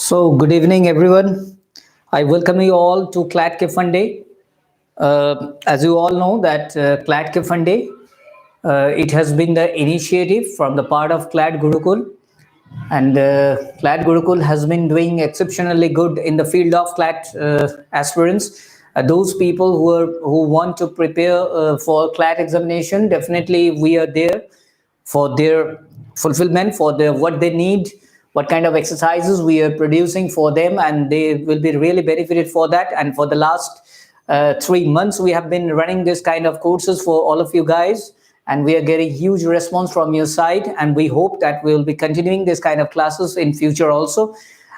So, good evening, everyone. I welcome you all to CLAT Ke Funde. As you all know, that CLAT Ke Funde, it has been the initiative from the part of CLAT Gurukul, and CLAT Gurukul has been doing exceptionally good in the field of CLAT aspirants. Those people who want to prepare for CLAT examination, definitely we are there for their fulfillment, for their what they need, what kind of exercises we are producing for them, and they will be really benefited for that. And for the last 3 months, we have been running this kind of courses for all of you guys, and we are getting huge response from your side, and we hope that we will be continuing this kind of classes in future also,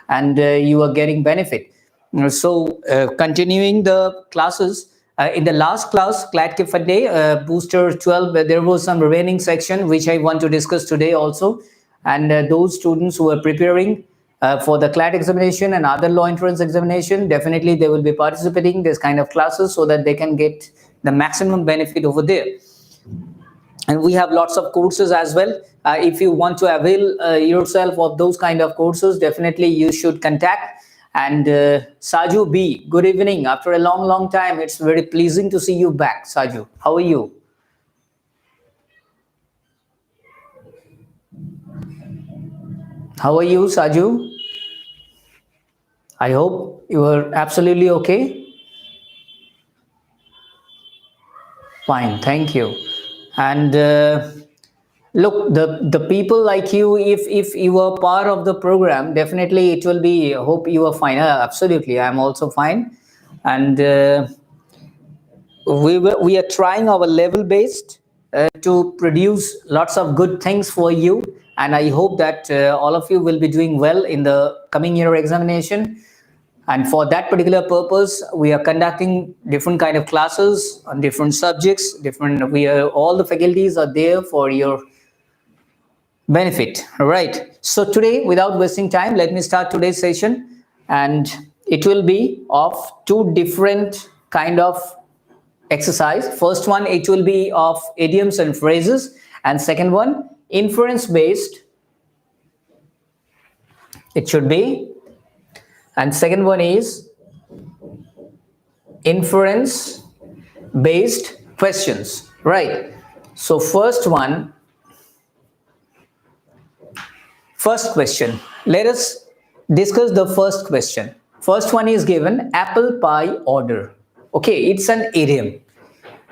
and you are getting benefit. Continuing the classes, in the last class, CLAT Ke Funde, Booster 12, there was some remaining section which I want to discuss today also. And those students who are preparing for the CLAT examination and other law entrance examination, definitely they will be participating in this kind of classes so that they can get the maximum benefit over there. And we have lots of courses as well. If you want to avail yourself of those kind of courses, definitely you should contact. And Saju B, good evening. After a long time, it's very pleasing to see you back. Saju, how are you? How are you, Saju? I hope you are absolutely okay. Fine, thank you. And look, the people like you, if you are part of the program, definitely it will be. Hope you are fine. Absolutely, I'm also fine. And we are trying our level based to produce lots of good things for you, and I hope that all of you will be doing well in the coming year examination. And for that particular purpose, we are conducting different kind of classes on different subjects. All the faculties are there for your benefit. All right. So today, without wasting time, let me start today's session, and it will be of two different kind of exercise. First one, it will be of idioms and phrases, and second one, inference based. It should be. And second one is inference based questions, right? So first question, let us discuss the first question. First one is given apple pie order. Okay, it's an idiom,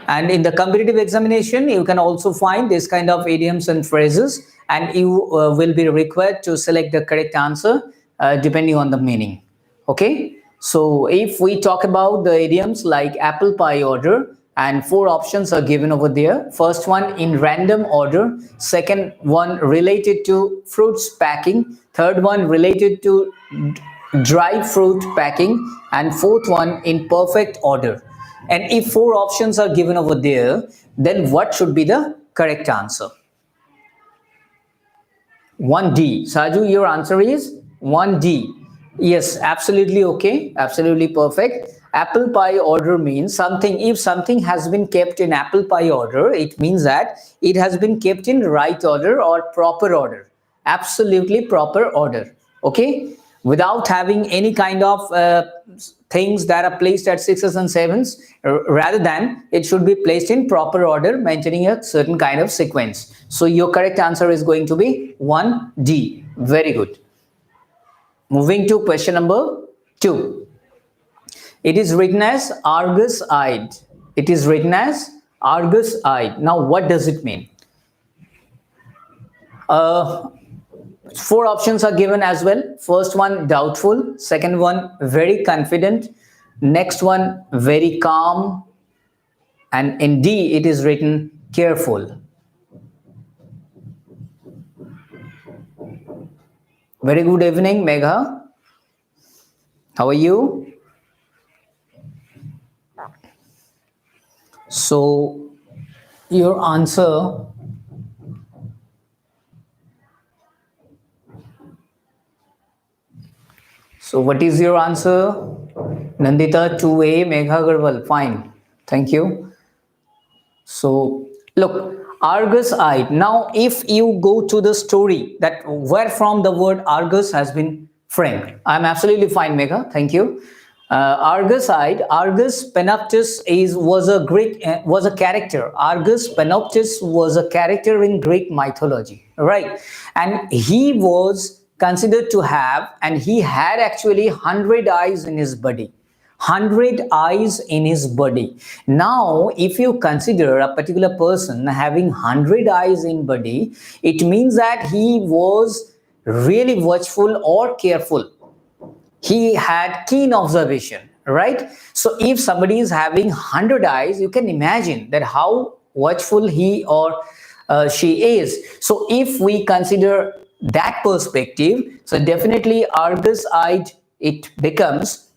and in the competitive examination you can also find this kind of idioms and phrases, and you will be required to select the correct answer depending on the meaning. Okay, so if we talk about the idioms like apple pie order, and four options are given over there. First one, in random order. Second one, related to fruits packing. Third one, related to dried fruit packing. And fourth one, in perfect order. And if four options are given over there, then what should be the correct answer? 1D. Saju, your answer is 1D. Yes, absolutely okay. Absolutely perfect. Apple pie order means something. If something has been kept in apple pie order, it means that it has been kept in right order or proper order. Absolutely proper order. Okay, without having any kind of things that are placed at sixes and sevens. Rather than it should be placed in proper order, maintaining a certain kind of sequence. So your correct answer is going to be 1D. Very good. Moving to question number 2. It is written as Argus-eyed. It is written as Argus-eyed. Now, what does it mean? Four options are given as well. First one, doubtful. Second one, very confident. Next one, very calm. And in D, it is written careful. Very good evening, Megha. How are you? So, your answer So what is your answer? Nandita 2A, Megha Garwal. Fine. Thank you. So look, Argus-eyed. Now if you go to the story, that where from the word Argus has been Frank. I'm absolutely fine, Megha. Thank you. Arguside, Argus Panoptus was a character. Argus Panoptus was a character in Greek mythology, right? And he was considered to have, and he had actually 100 eyes in his body. 100 eyes in his body. Now, if you consider a particular person having 100 eyes in body, it means that he was really watchful or careful. He had keen observation, right? So if somebody is having 100 eyes, you can imagine that how watchful he or she is. So if we consider that perspective, so definitely Argus eyed, it becomes,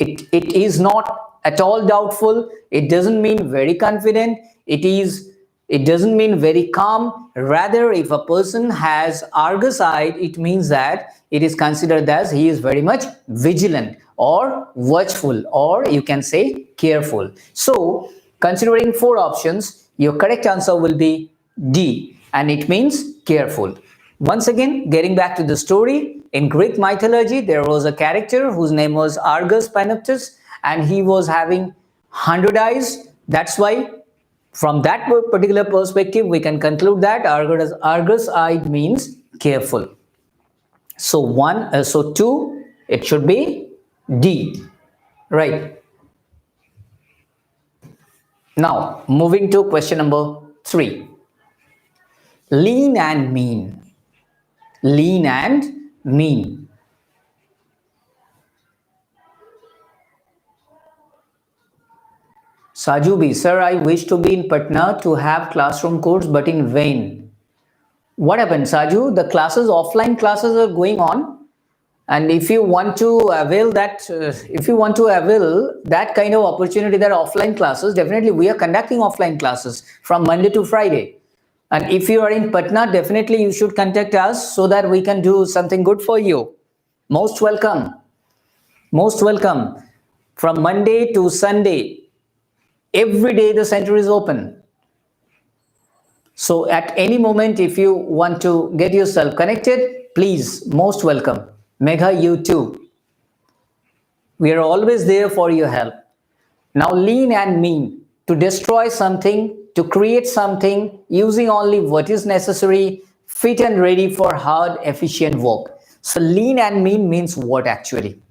it is not at all doubtful. It doesn't mean very confident. It doesn't mean very calm. Rather, if a person has Argus eyed, it means that it is considered as he is very much vigilant or watchful, or you can say careful. So, considering four options, your correct answer will be D, and it means careful. Once again, getting back to the story, in Greek mythology, there was a character whose name was Argus Panoptus, and he was having 100 eyes. That's why, from that particular perspective, we can conclude that Argus-eyed means careful. So so two, it should be D, right? Now, moving to question number 3. Lean and mean. Lean and mean. Sajubi, sir, I wish to be in Patna to have classroom course, but in vain. What happened, Saju? The offline classes are going on, and if you want to avail that kind of opportunity, that offline classes, definitely we are conducting offline classes from Monday to Friday. And if you are in Patna, definitely you should contact us so that we can do something good for you. Most welcome. Most welcome. From Monday to Sunday, every day the center is open. So at any moment, if you want to get yourself connected, please, most welcome. Megha, you too. We are always there for your help. Now, lean and mean, to destroy something, to create something using only what is necessary, fit and ready for hard, efficient work. So, lean and mean means what actually?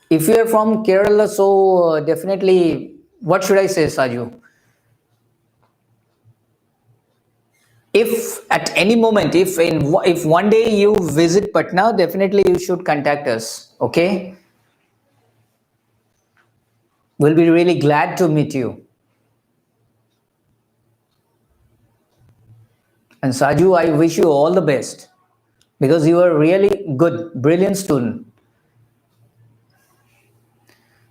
If you are from Kerala, so definitely, what should I say, Saju? If at any moment, if one day you visit Patna, definitely you should contact us. Okay, we'll be really glad to meet you. And Saju, I wish you all the best because you are really good, brilliant student.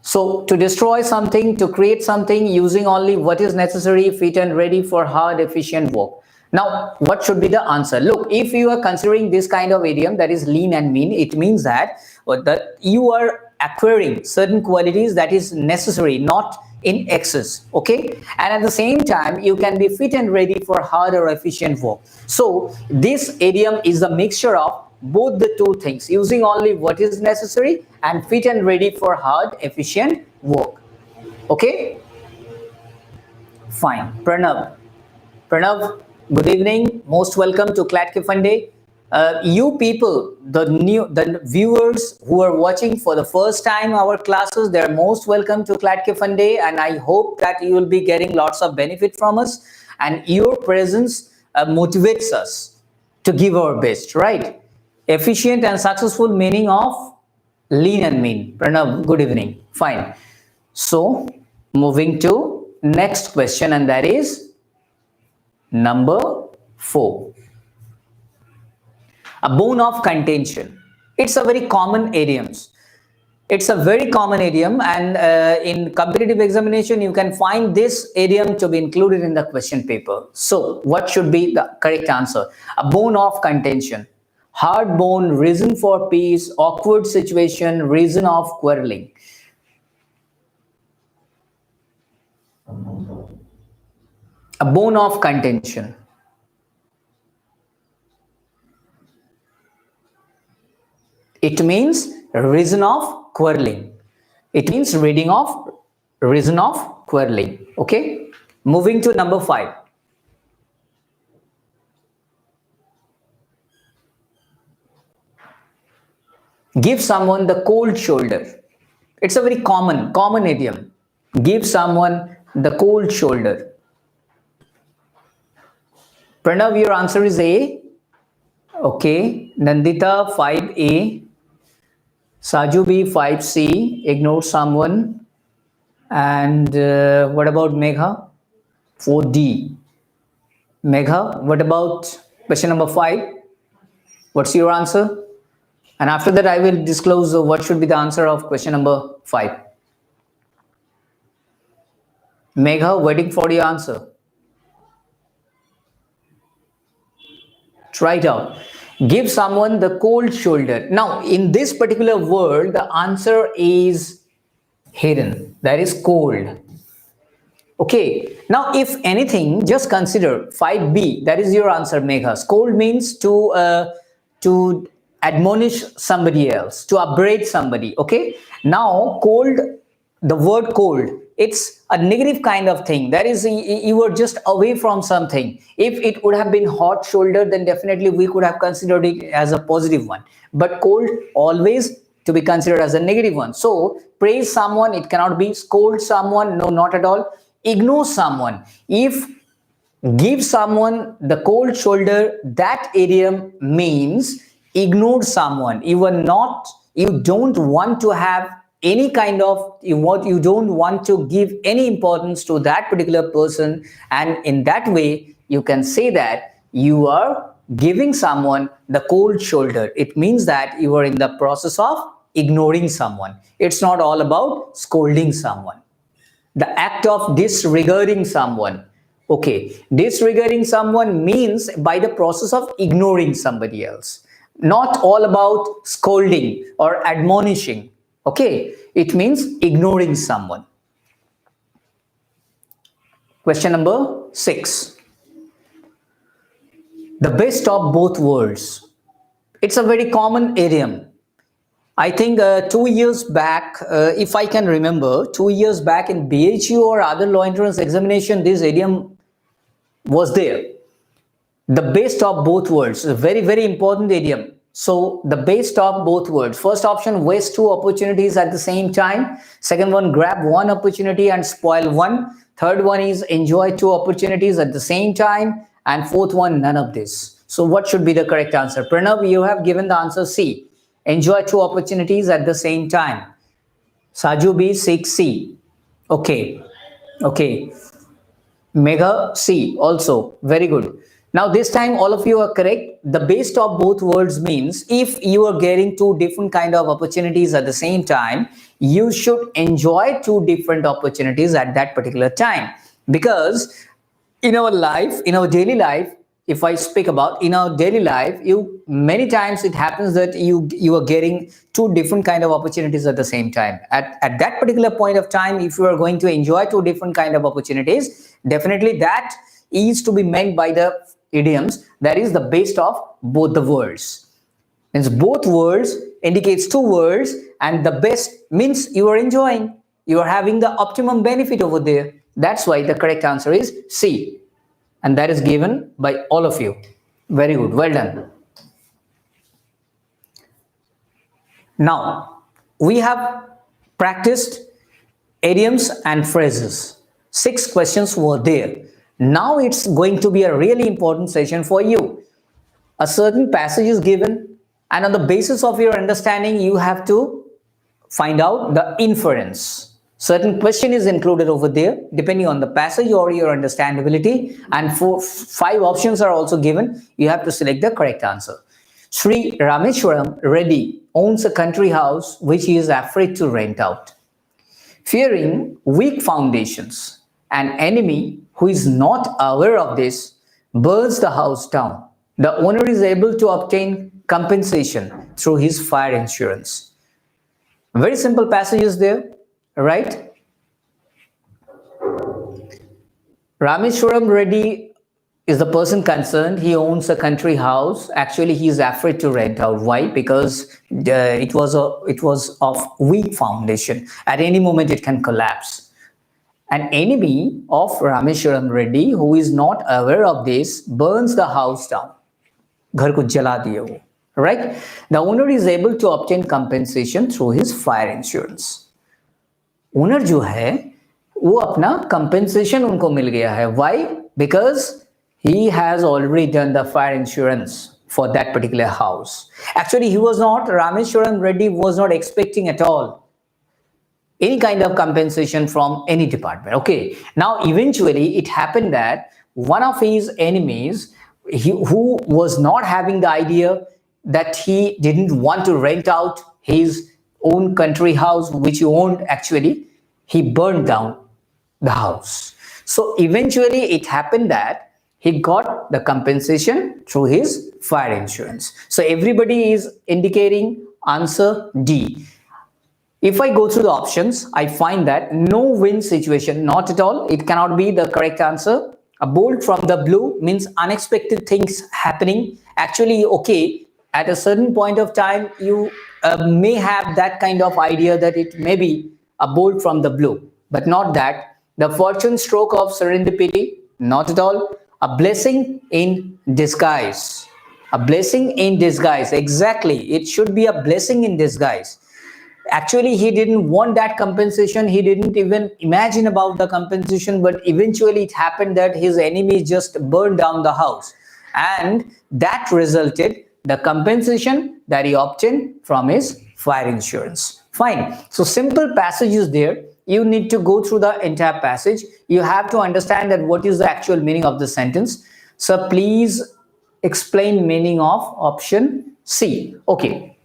So to destroy something, to create something using only what is necessary, fit and ready for hard, efficient work. Now, what should be the answer? Look, if you are considering this kind of idiom, that is lean and mean, it means that you are acquiring certain qualities that is necessary, not in excess. Okay, and at the same time you can be fit and ready for hard or efficient work. So this idiom is a mixture of both the two things, using only what is necessary and fit and ready for hard, efficient work. Okay, fine. Pranav, good evening. Most welcome to CLAT Ke Funde. You people, the viewers who are watching for the first time our classes, they're most welcome to CLAT Ke Funde, and I hope that you will be getting lots of benefit from us, and your presence motivates us to give our best, right? Efficient and successful meaning of lean and mean. Pranav, good evening. Fine. So, moving to next question, and that is number 4. A bone of contention. It's a very common idiom. It's a very common idiom, and in competitive examination, you can find this idiom to be included in the question paper. So, what should be the correct answer? A bone of contention. Hard bone, reason for peace, awkward situation, reason of quarreling. A bone of contention. It means reason of quarreling. It means reason of quarreling. Okay. Moving to number 5. Give someone the cold shoulder. It's a very common idiom. Give someone the cold shoulder. Pranav, your answer is A. Okay. Nandita 5A. Saju B 5C. Ignore someone. And what about Megha? 4D. Megha, what about question number 5? What's your answer? And after that, I will disclose what should be the answer of question number 5. Megha, waiting for your answer. Try it out. Give someone the cold shoulder. Now, in this particular word, the answer is hidden. That is cold. Okay. Now, if anything, just consider 5B. That is your answer, Megha. Scold means to admonish somebody else, to upbraid somebody. Okay. Now, cold, the word cold, it's a negative kind of thing. That is, you were just away from something. If it would have been hot shoulder, then definitely we could have considered it as a positive one. But cold always to be considered as a negative one. So praise someone, it cannot be. Scold someone, no, not at all. Ignore someone. If give someone the cold shoulder, that idiom means ignore someone. You don't want to have any kind of, you don't want to give any importance to that particular person, and in that way you can say that you are giving someone the cold shoulder. It means that you are in the process of ignoring someone. It's not all about scolding someone. The act of disregarding someone. Okay, disregarding someone means by the process of ignoring somebody else, not all about scolding or admonishing. Okay, it means ignoring someone. Question number 6. The best of both worlds. It's a very common idiom. I think 2 years back, if I can remember, 2 years back in BHU or other law entrance examination, this idiom was there. The best of both worlds, a very, very important idiom. So the best of both worlds. First option, waste 2 opportunities at the same time. Second one, grab 1 opportunity and spoil 1. Third one is enjoy 2 opportunities at the same time. And fourth one, none of this. So what should be the correct answer? Pranav, you have given the answer C. Enjoy 2 opportunities at the same time. Saju B 6C. Okay. Okay. Mega C also. Very good. Now this time all of you are correct. The best of both worlds means if you are getting 2 different kind of opportunities at the same time, you should enjoy 2 different opportunities at that particular time. Because in our life, in our daily life, if I speak about in our daily life, many times it happens that you are getting 2 different kind of opportunities at the same time. At that particular point of time, if you are going to enjoy 2 different kind of opportunities, definitely that is to be meant by the idioms. That is the best of both the worlds. Means both worlds indicates 2 words, and the best means you are enjoying, you are having the optimum benefit over there. That's why the correct answer is C. And that is given by all of you. Very good. Well done. Now, we have practiced idioms and phrases. 6 questions were there. Now it's going to be a really important session for you. A certain passage is given, and on the basis of your understanding, you have to find out the inference. Certain question is included over there depending on the passage or your understandability, and 5 options are also given. You have to select the correct answer. Sri Rameshwaram Reddy owns a country house which he is afraid to rent out. Fearing weak foundations, an enemy who is not aware of this burns the house down. The owner is able to obtain compensation through his fire insurance. Very simple passage is there, right? Rameshwaram Reddy is the person concerned. He owns a country house. Actually, he is afraid to rent out. Why? Because it was of weak foundation. At any moment, it can collapse. An enemy of Rameshwaram Reddy, who is not aware of this, burns the house down. घर को जला दिए वो. Right? The owner is able to obtain compensation through his fire insurance. Owner जो है वो अपना compensation उनको मिल गया है. Why? Because he has already done the fire insurance for that particular house. Actually, Rameshwaram Reddy was not expecting at all any kind of compensation from any department. Okay, now eventually it happened that one of his enemies, who was not having the idea, that he didn't want to rent out his own country house, which he owned actually, he burned down the house. So eventually it happened that he got the compensation through his fire insurance. So everybody is indicating answer D. If I go through the options, I find that no win situation, not at all. It cannot be the correct answer. A bolt from the blue means unexpected things happening. Actually, okay, at a certain point of time, you may have that kind of idea that it may be a bolt from the blue, but not that. The fortune stroke of serendipity, not at all. A blessing in disguise. A blessing in disguise, exactly. It should be a blessing in disguise. Actually, he didn't want that compensation. He didn't even imagine about the compensation, but eventually it happened that his enemy just burned down the house, and that resulted the compensation that he obtained from his fire insurance. Fine. So simple passage is there. You need to go through the entire passage. You have to understand that what is the actual meaning of the sentence. So please explain meaning of option C. Okay.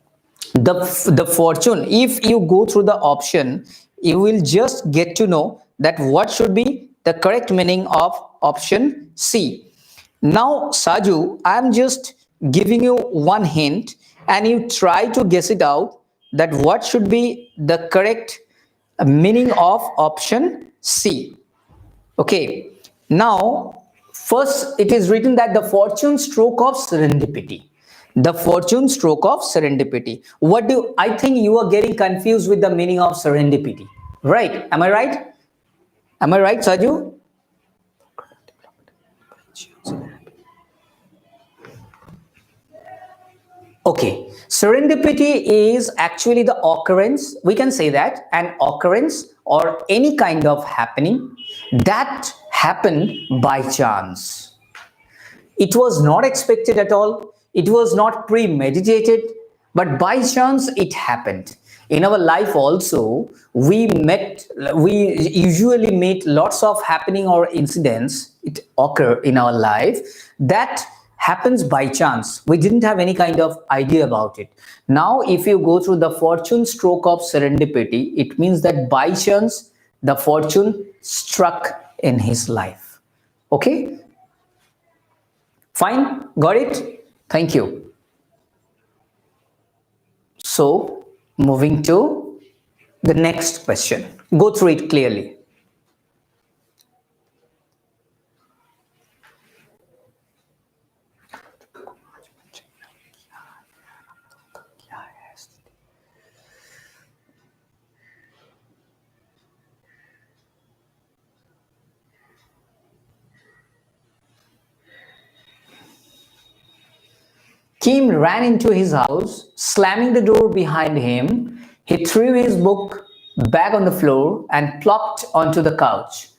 The fortune, if you go through the option, you will just get to know that what should be the correct meaning of option C. Now, Saju, I am just giving you one hint and you try to guess it out, that what should be the correct meaning of option C. Okay, now first it is written that the fortune stroke of serendipity. The fortune stroke of serendipity. What do I think you are getting confused with the meaning of serendipity? Right? Am I right? Am I right, Saju? Okay, serendipity is actually the occurrence, we can say that, an occurrence or any kind of happening that happened by chance. It was not expected at all. It was not premeditated, but by chance it happened. In our life also, we usually meet lots of happening or incidents, it occur in our life that happens by chance. We didn't have any kind of idea about it. Now, if you go through the fortune stroke of serendipity, it means that by chance, the fortune struck in his life. Okay? Fine? Got it? Thank you. So, moving to the next question. Go through it clearly. Kim ran into his house, slamming the door behind him. He threw his book bag on the floor and plopped onto the couch.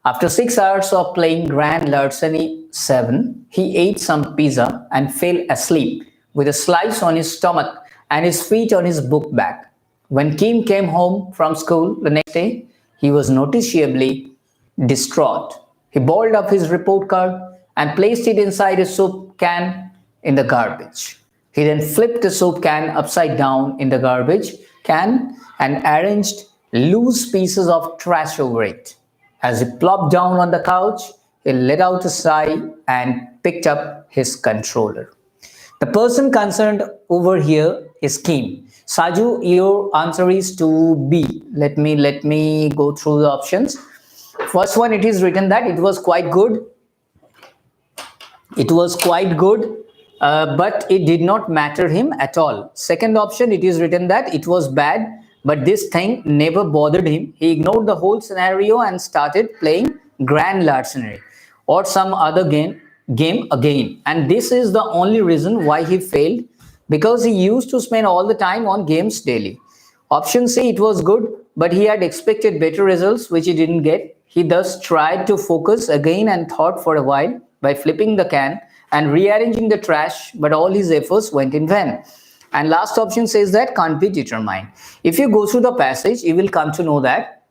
After 6 hours of playing Grand Larceny 7, he ate some pizza and fell asleep with a slice on his stomach and his feet on his book bag. When Kim came home from school the next day, he was noticeably distraught. He balled up his report card and placed it inside a soup can in the garbage. He then flipped the soap can upside down in the garbage can and arranged loose pieces of trash over it. As he plopped down on the couch, he let out a sigh and picked up his controller. The person concerned over here is Kim. Saju, your answer is to B. Let me go through the options. First one, it is written that it was quite good. It was quite good, but it did not matter him at all. Second option, it is written that it was bad, but this thing never bothered him. He ignored the whole scenario and started playing grand larceny or some other game again. And this is the only reason why he failed, because he used to spend all the time on games daily. Option C, it was good, but he had expected better results, which he didn't get. He thus tried to focus again and thought for a while by flipping the can and rearranging the trash, but all his efforts went in vain. And last option says that can't be determined. If you go through the passage, you will come to know that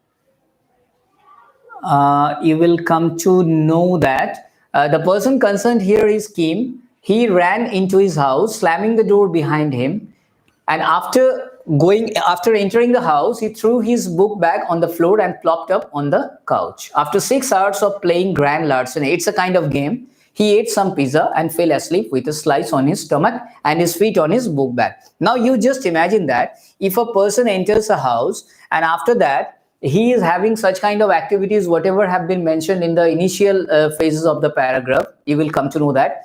the person concerned here is Kim. He ran into his house, slamming the door behind him, and after entering the house, he threw his book bag on the floor and plopped up on the couch. After 6 hours of playing grand larceny, it's a kind of game, he ate some pizza and fell asleep with a slice on his stomach and his feet on his book bag. Now you just imagine that if a person enters a house and after that he is having such kind of activities, whatever have been mentioned in the initial phases of the paragraph, you will come to know that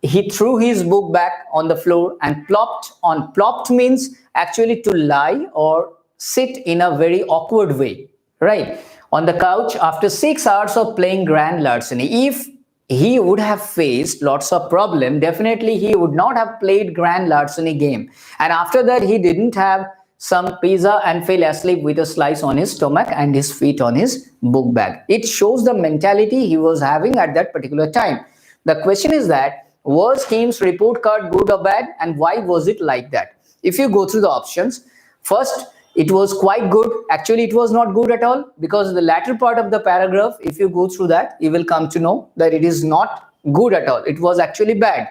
he threw his book back on the floor and plopped on. Plopped means actually to lie or sit in a very awkward way, right? On the couch after 6 hours of playing grand larceny. If he would have faced lots of problem, definitely he would not have played grand larceny game. And after that, he didn't have some pizza and fell asleep with a slice on his stomach and his feet on his book bag. It shows the mentality he was having at that particular time. The question is that, was Kim's report card good or bad, and why was it like that? If you go through the options, first, it was quite good. Actually, it was not good at all, because the latter part of the paragraph, if you go through that, you will come to know that it is not good at all. It was actually bad.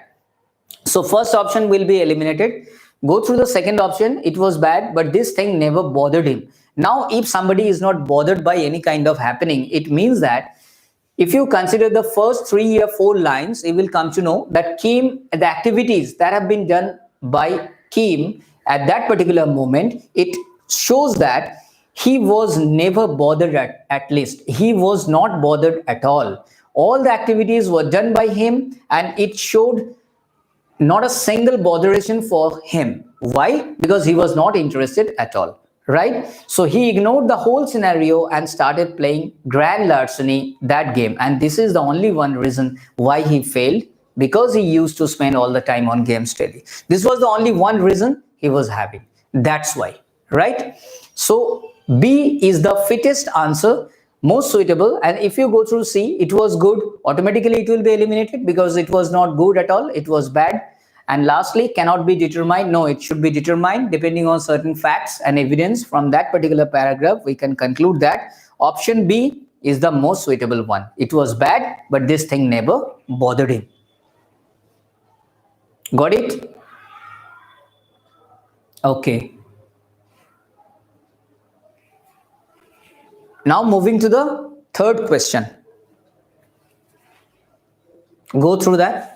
So first option will be eliminated. Go through the second option. It was bad, but this thing never bothered him. Now, if somebody is not bothered by any kind of happening, it means that if you consider the first 3 or 4 lines, you will come to know that Kim, the activities that have been done by Kim at that particular moment, it shows that he was never bothered at least. He was not bothered at all. All the activities were done by him, and it showed not a single botheration for him. Why? Because he was not interested at all, right? So he ignored the whole scenario and started playing grand larceny, that game. And this is the only one reason why he failed, because he used to spend all the time on games daily. This was the only one reason he was having. That's why, right? So B is the fittest answer, most suitable. And if you go through C, it was good, automatically it will be eliminated, because it was not good at all, it was bad. And lastly, cannot be determined. No, it should be determined depending on certain facts and evidence from that particular paragraph. We can conclude that option B is the most suitable one. It was bad, but this thing never bothered him. Got it? Okay. Now moving to the third question. Go through that.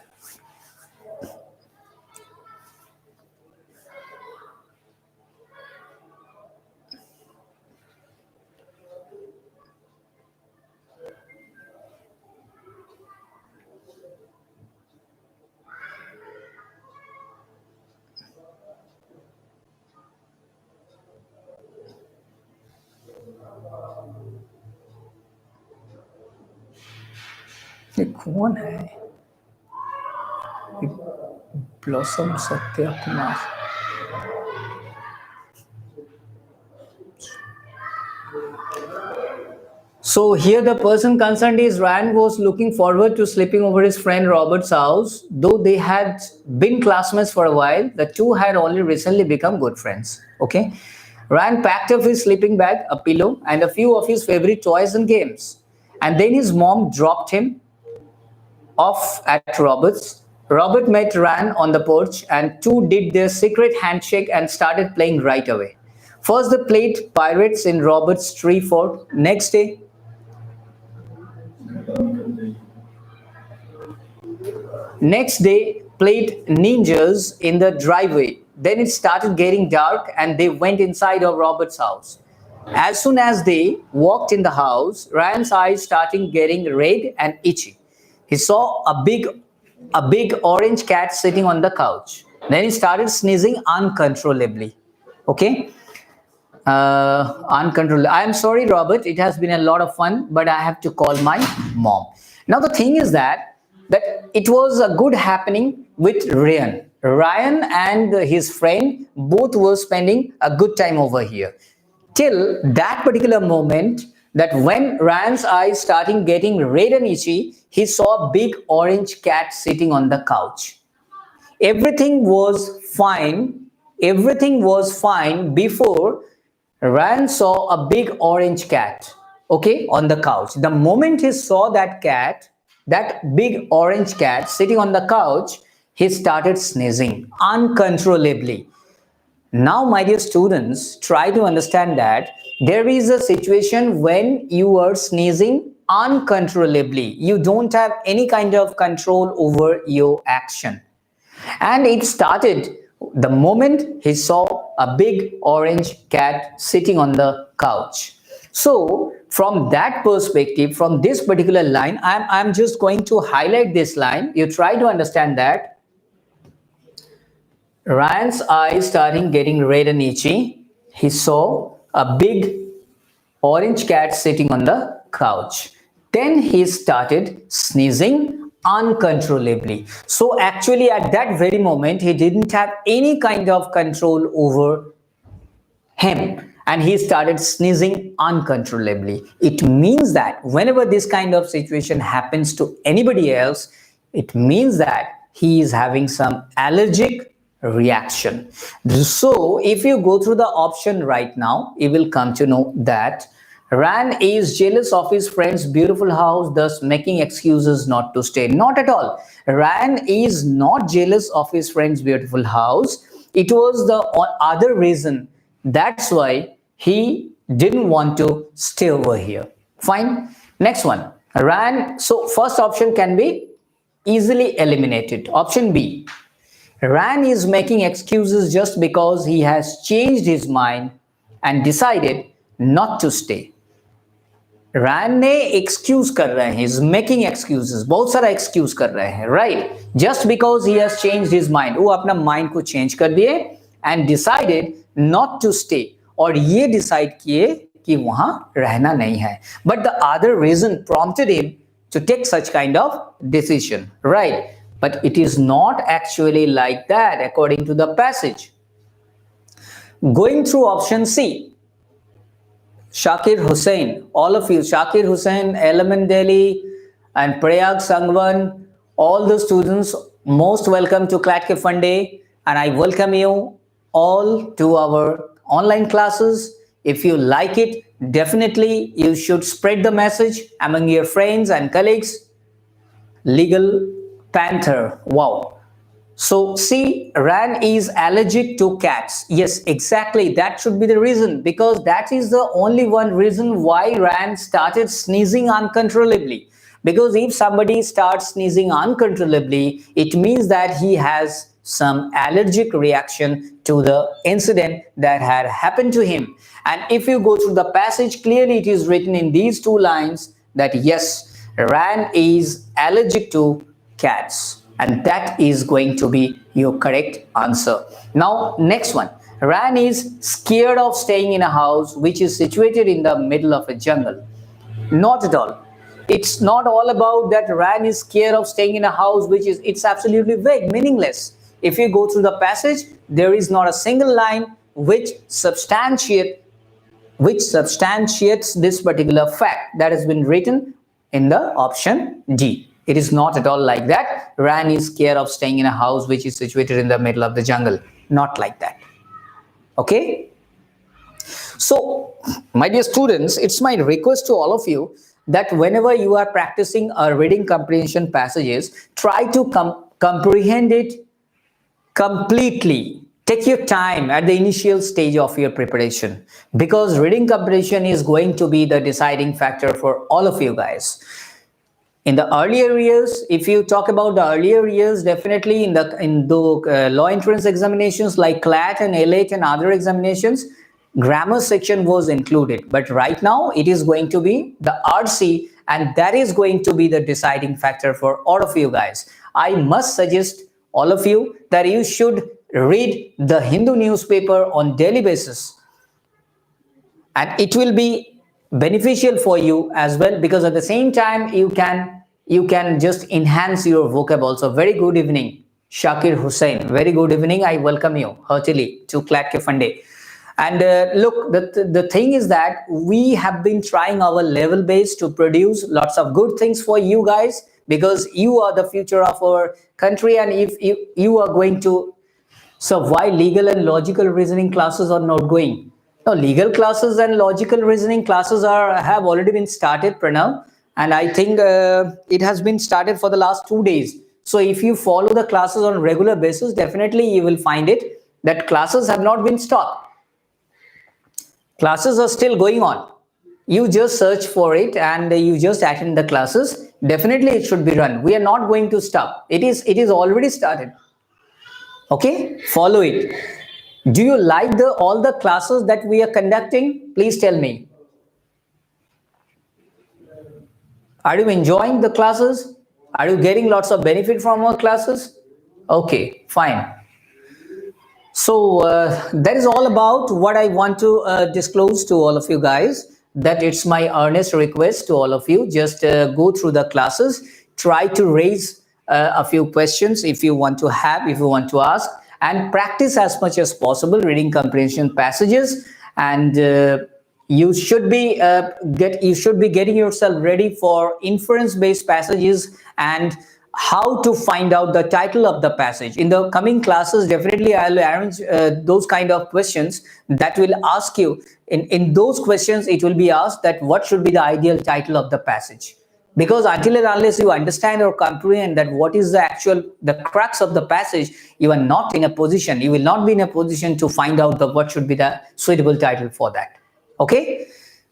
ये कौन है? Blossom Satya Kumar. So here the person concerned is Ryan was looking forward to sleeping over his friend Robert's house. Though they had been classmates for a while, the two had only recently become good friends. Okay. Ryan packed up his sleeping bag, a pillow, and a few of his favorite toys and games. And then his mom dropped him off at Robert's. Robert met Ryan on the porch, and two did their secret handshake and started playing right away. First, they played pirates in Robert's tree fort. Next day, played ninjas in the driveway. Then it started getting dark and they went inside of Robert's house. As soon as they walked in the house, Ryan's eyes started getting red and itchy. he saw a big orange cat sitting on the couch. Then he started sneezing uncontrollably. Okay. Uncontrollably. I am sorry, Robert. It has been a lot of fun, but I have to call my mom. Now the thing is that it was a good happening with Ryan. Ryan and his friend both were spending a good time over here. Till that particular moment, that when Ryan's eyes starting getting red and itchy, he saw a big orange cat sitting on the couch. Everything was fine. Everything was fine before Ryan saw a big orange cat, okay, on the couch. The moment he saw that cat, that big orange cat sitting on the couch, he started sneezing uncontrollably. Now, my dear students, try to understand that there is a situation when you are sneezing uncontrollably. You don't have any kind of control over your action. And it started the moment he saw a big orange cat sitting on the couch. So, from that perspective, from this particular line, I'm just going to highlight this line. You try to understand that Ryan's eyes starting getting red and itchy. He saw a big orange cat sitting on the couch. Then he started sneezing uncontrollably. So actually at that very moment, he didn't have any kind of control over him and he started sneezing uncontrollably. It means that whenever this kind of situation happens to anybody else, it means that he is having some allergic reaction. So if you go through the option right now, you will come to know that Ran is jealous of his friend's beautiful house, thus making excuses not to stay. Not at all. Ran is not jealous of his friend's beautiful house. It was the other reason. That's why he didn't want to stay over here. Fine. Next one. Ran. So first option can be easily eliminated. Option B. Ran is making excuses just because he has changed his mind and decided not to stay. रैन ने excuse कर रहे हैं, is making excuses, बहुत सारा excuse कर रहे हैं, right, just because he has changed his mind, वो अपना माइंड को चेंज कर दिए and decided not to stay, और ये डिसाइड किए कि वहां रहना नहीं है, but the other reason prompted him to take such kind of decision, right? But it is not actually like that according to the passage. Going through option C, Shakir Hussain, all of you, Shakir Hussain, Element Delhi and Prayag Sangwan, all the students, most welcome to CLAT Ke Funde, and I welcome you all to our online classes. If you like it, definitely you should spread the message among your friends and colleagues. Legal Panther, wow. So see, Ran is allergic to cats. Yes, exactly, that should be the reason, because that is the only one reason why Ran started sneezing uncontrollably. Because if somebody starts sneezing uncontrollably, it means that he has some allergic reaction to the incident that had happened to him. And if you go through the passage, clearly it is written in these two lines that yes, Ran is allergic to cats, and that is going to be your correct answer. Now next one, Ran is scared of staying in a house which is situated in the middle of a jungle. Not at all. It's not all about that Ran is scared of staying in a house which is, it's absolutely vague, meaningless. If you go through the passage, there is not a single line which substantiates this particular fact that has been written in the option D. It is not at all like that. Ran is scared of staying in a house which is situated in the middle of the jungle. Not like that. Okay? So, my dear students, it's my request to all of you that whenever you are practicing a reading comprehension passages, try to comprehend it completely. Take your time at the initial stage of your preparation, because reading comprehension is going to be the deciding factor for all of you guys. In the earlier years, if you talk about the earlier years, definitely in the law entrance examinations like CLAT and AILET and other examinations, grammar section was included. But right now, it is going to be the RC and that is going to be the deciding factor for all of you guys. I must suggest all of you that you should read the Hindu newspaper on daily basis, and it will be beneficial for you as well, because at the same time you can just enhance your vocab also. Very good evening, Shakir Hussain. Very good evening. I welcome you heartily to CLAT Ke Funde. And look, the thing is that we have been trying our level base to produce lots of good things for you guys, because you are the future of our country. And if you are going to, so why legal and logical reasoning classes are not going? No, legal classes and logical reasoning classes have already been started, Pranav, and I think it has been started for the last 2 days. So if you follow the classes on regular basis, definitely you will find it that classes have not been stopped. Classes are still going on. You just search for it and you just attend the classes. Definitely it should be run. We are not going to stop. It is already started. Okay, follow it. Do you like all the classes that we are conducting? Please tell me. Are you enjoying the classes? Are you getting lots of benefit from our classes? Okay, fine. So that is all about what I want to disclose to all of you guys. That it's my earnest request to all of you. Just go through the classes. Try to raise a few questions if you want to ask, and practice as much as possible reading comprehension passages. And you should be getting yourself ready for inference based passages and how to find out the title of the passage. In the coming classes, definitely I'll arrange those kind of questions that will ask you. In those questions, it will be asked that what should be the ideal title of the passage. Because until and unless you understand or comprehend that what is the crux of the passage, you are not in a position, you will not be in a position to find out what should be the suitable title for that. Okay,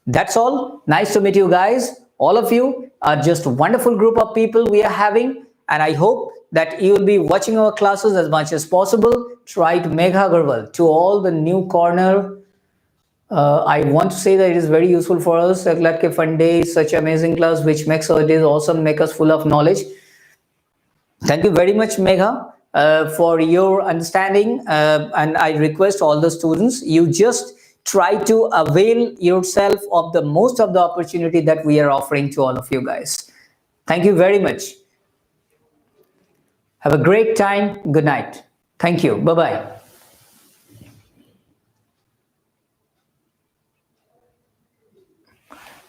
that's all. Nice to meet you guys. All of you are just a wonderful group of people we are having, and I hope that you will be watching our classes as much as possible. Try to Megha Agarwal, to all the new corner. I want to say that it is very useful for us. CLAT Ke Funde is such amazing class which makes our days awesome, make us full of knowledge. Thank you very much, Megha, for your understanding. And I request all the students, you just try to avail yourself of the most of the opportunity that we are offering to all of you guys. Thank you very much. Have a great time. Good night. Thank you. Bye-bye.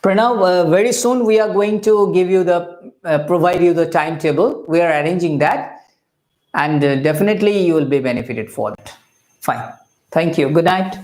Pranav, very soon we are going to give you provide you the timetable. We are arranging that, and definitely you will be benefited for that. Fine. Thank you. Good night.